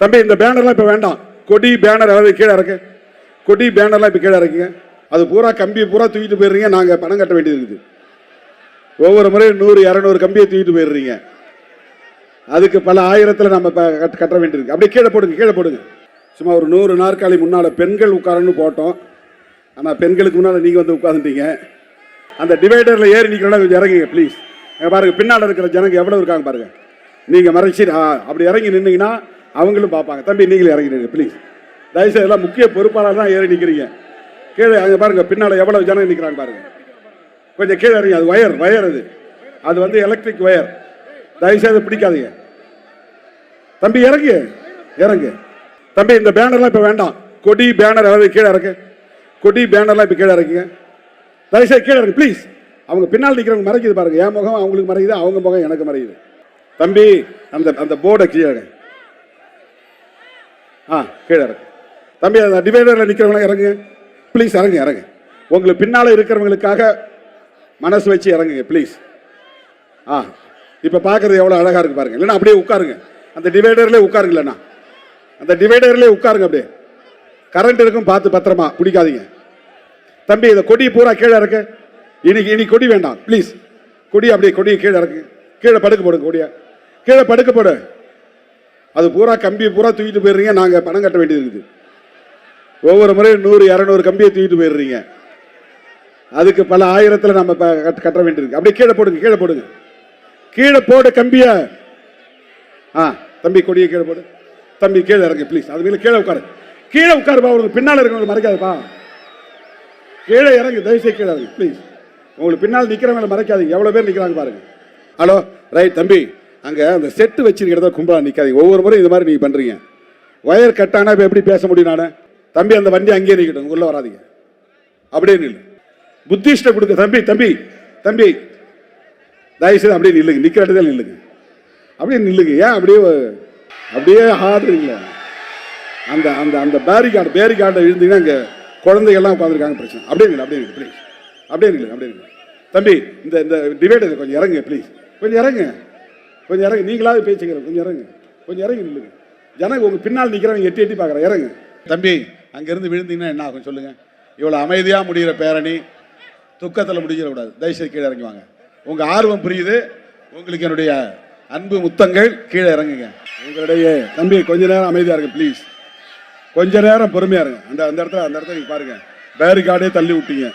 தம்பி இந்த பேனர்லாம் இப்போ வேண்டாம். கொடி பேனர் அதாவது கீழே இறக்கு. கொடி பேனர்லாம் இப்போ கீழே இறக்குங்க. அது பூரா கம்பியை பூரா தூக்கிட்டு போயிடுறீங்க. நாங்கள் பணம் கட்ட வேண்டியது இருக்குது. ஒவ்வொரு முறையும் 100-200 கம்பியை தூக்கிட்டு போயிடுறீங்க. அதுக்கு பல ஆயிரத்தில் நம்ம கட்ட வேண்டியிருக்கு. அப்படியே கீழே போடுங்க, கீழே போடுங்க. சும்மா ஒரு 100 நாற்காலி முன்னால் பெண்கள் உட்காரன்னு போட்டோம். ஆனால் பெண்களுக்கு முன்னால் நீங்கள் வந்து உட்காந்துட்டீங்க. அந்த டிவைடரில் ஏறி நிற்கிறோம். கொஞ்சம் இறங்குங்க ப்ளீஸ். பாருங்கள் பின்னால் இருக்கிற ஜனங்க எவ்வளோ இருக்காங்க பாருங்கள். நீங்கள் மறைச்சி அப்படி இறங்கி நின்னீங்கன்னா அவங்களும் பார்ப்பாங்க. தம்பி நீங்களும் இறங்கி நின்று ப்ளீஸ். தயவுசெய்து எல்லாம் முக்கிய பொறுப்பாளர் தான் ஏறி நிற்கிறீங்க. கீழே அங்கே பாருங்கள் பின்னால் எவ்வளோ ஜனங்க நிற்கிறாங்க பாருங்கள். கொஞ்சம் கீழே இறங்கி. அது வயர் அது வந்து எலக்ட்ரிக் வயர். தயவுசெய்து பிடிக்காதீங்க. தம்பி இறங்கு. தம்பி இந்த பேனர்லாம் இப்போ வேண்டாம். கொடி பேனர் அதாவது கீழே இறக்கு. கொடி பேனர்லாம் இப்போ கீழே இறக்குங்க. தயவுசெய்து கீழே இறக்கு ப்ளீஸ். அவங்க பின்னால் நிற்கிறவங்க மறைக்குது பாருங்க. என் முகம் அவங்களுக்கு மறைக்குது, அவங்க முகம் எனக்கு மறைக்குது. தம்பி அந்த போர்டை கீழே கீழே இறக்கு. தம்பி அந்த டிவைடரில் நிற்கிறவங்களாம் இறங்குங்க ப்ளீஸ். இறங்கு. உங்களுக்கு பின்னால் இருக்கிறவங்களுக்காக மனசு வச்சு இறங்குங்க ப்ளீஸ். இப்போ பார்க்குறது எவ்வளோ அழகாக இருக்கு பாருங்க. இல்லைன்னா அப்படியே உட்காருங்க. அந்த டிவைடர்லேயே உட்காருங்க. இல்லைன்னா அந்த டிவைடர்லேயே உட்காருங்க. அப்படியே கரண்ட் இருக்கும், பார்த்து பத்திரமா பிடிக்காதீங்க. தம்பி இந்த கொடி பூரா கீழே இறக்கு. இனி கொடி வேண்டாம் ப்ளீஸ். அப்படியே கொடியை கீழே இறக்கு. கீழே படுக்க போடுங்க. கொடியை கீழே படுக்க போடு. அது பூரா கம்பி பூரா தூக்கிட்டு போயிடுறீங்க. நாங்கள் பணம் கட்ட வேண்டியது இருக்குது. ஒவ்வொரு முறையும் 100-200 கம்பியை தூக்கிட்டு போயிடுறீங்க. அதுக்கு பல ஆயிரத்தில் நம்ம கட்ட வேண்டியிருக்கு. அப்படியே கீழே போடுங்க. கீழே போடு கம்பிய. தம்பி கொடியை கீழே போடு. தம்பி கீழே இறங்க ப்ளீஸ். அது மேலே கீழே உட்காருப்பா. உங்களுக்கு பின்னால் இருக்கிறவங்க மறைக்காதுப்பா. கீழே இறங்கு. தயவுசெய்து கீழே இறங்கு ப்ளீஸ். உங்களுக்கு பின்னால் நிற்கிறவங்களை மறைக்காதீங்க. எவ்வளோ பேர் நிற்கிறாங்க பாருங்க. Hello right. தம்பி அங்கே அந்த செட்டு வச்சிருக்கிறத கும்பலாக நிற்காதீங்க. ஒவ்வொரு முறையும் இது மாதிரி நீங்கள் பண்ணுறீங்க. வயர் கட்டானா இப்போ எப்படி பேச முடியும் நான்? தம்பி அந்த வண்டி அங்கேயே நிற்கட்டும், உள்ளே வராதிங்க. அப்படியே நில்லு. புத்திஷ்ட கொடுக்க. தம்பி தயவுசெய்து அப்படியே நில்லுங்க. நிற்கிற இடத்துல நில்லுங்க. அப்படியே நில்லுங்க. ஏன் அப்படியே ஆடுறீங்களா? அந்த அந்த அந்த பேரிகார்டை இழுந்தீங்கன்னா அங்கே குழந்தைகள்லாம் உட்காந்துருக்காங்க. பிரச்சனை. அப்படியே நில்லு ப்ளீஸ். அப்படியே நில்லு. தம்பி இந்த டிவைடர் கொஞ்சம் இறங்குங்க ப்ளீஸ். கொஞ்சம் இறங்கு. நீங்களாவது பேசிக்கிறோம். கொஞ்சம் இறங்கி நில்லுங்க. ஜனங்க உங்கள் பின்னால் நிற்கிறவங்க எட்டி பார்க்குறேன். இறங்கு. தம்பி அங்கேருந்து விழுந்தீங்கன்னா என்ன ஆகும் சொல்லுங்கள்? இவ்வளோ அமைதியாக முடிகிற பேரணி துக்கத்தில் முடிஞ்சிடக்கூடாது. தயவுசெய்து கீழே இறங்கி வாங்க. உங்கள் ஆர்வம் புரியுது. உங்களுக்கு என்னுடைய அன்பு முத்தங்கள். கீழே இறங்குங்க. உங்களுடைய தம்பி கொஞ்ச நேரம் அமைதியாக இருங்க ப்ளீஸ். கொஞ்ச நேரம் பொறுமையாக இருங்க. அந்த இடத்துல நீங்கள் பாருங்கள் பேரிகார்டே தள்ளி விட்டீங்க.